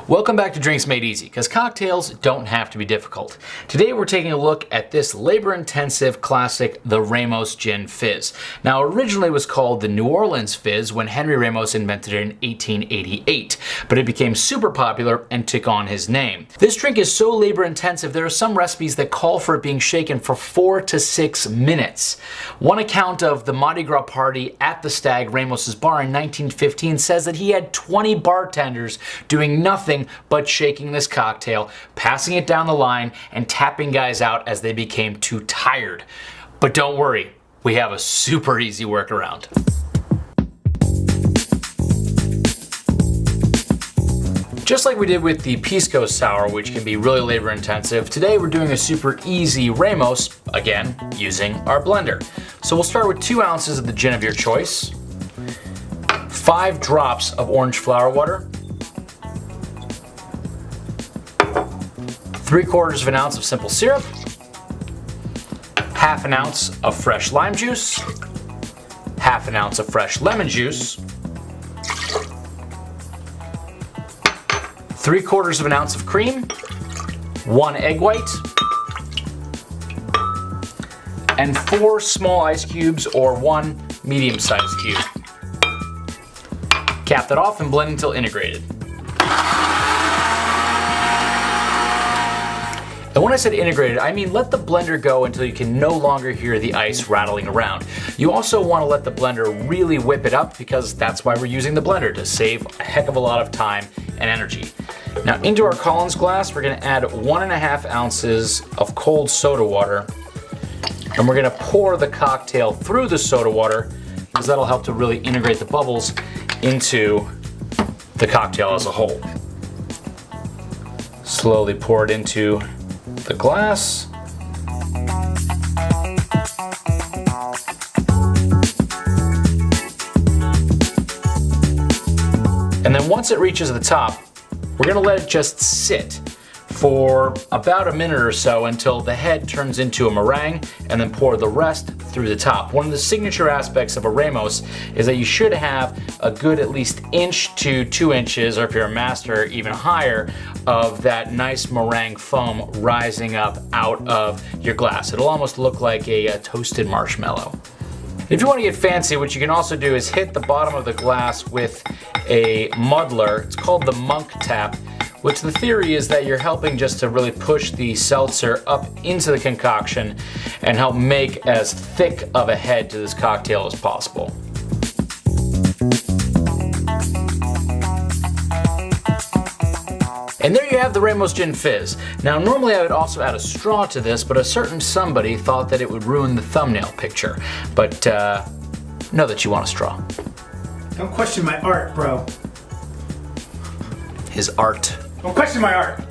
Welcome back to Drinks Made Easy, because cocktails don't have to be difficult. Today we're taking a look at this labor-intensive classic, the Ramos Gin Fizz. Now originally it was called the New Orleans Fizz when Henry Ramos invented it in 1888, but it became super popular and took on his name. This drink is so labor-intensive there are some recipes that call for it being shaken for 4 to 6 minutes. One account of the Mardi Gras party at the Stag, Ramos's bar in 1915, says that he had 20 bartenders doing nothing but shaking this cocktail, passing it down the line, and tapping guys out as they became too tired. But don't worry, we have a super easy workaround. Just like we did with the Pisco Sour, which can be really labor intensive, today we're doing a super easy Ramos, again, using our blender. So we'll start with 2 ounces of the gin of your choice, 5 drops of orange flower water, 3/4 of an ounce of simple syrup, 1/2 ounce of fresh lime juice, 1/2 ounce of fresh lemon juice, 3/4 of an ounce of cream, 1 egg white, and 4 small ice cubes or 1 medium-sized cube. Cap that off and blend until integrated. And when I said integrated, I mean let the blender go until you can no longer hear the ice rattling around. You also want to let the blender really whip it up because that's why we're using the blender, to save a heck of a lot of time and energy. Now into our Collins glass, we're going to add 1.5 ounces of cold soda water, and we're going to pour the cocktail through the soda water because that'll help to really integrate the bubbles into the cocktail as a whole. Slowly pour it into the glass. And then once it reaches the top, we're gonna let it just sit for about a minute or so until the head turns into a meringue, and then pour the rest through the top. One of the signature aspects of a Ramos is that you should have a good at least 1 to 2 inches, or if you're a master, even higher, of that nice meringue foam rising up out of your glass. It'll almost look like a toasted marshmallow. If you want to get fancy, what you can also do is hit the bottom of the glass with a muddler. It's called the monk tap, which the theory is that you're helping just to really push the seltzer up into the concoction and help make as thick of a head to this cocktail as possible. And there you have the Ramos Gin Fizz. Now normally I would also add a straw to this, but a certain somebody thought that it would ruin the thumbnail picture. But know that you want a straw. Don't question my art, bro. His art. Don't question my art.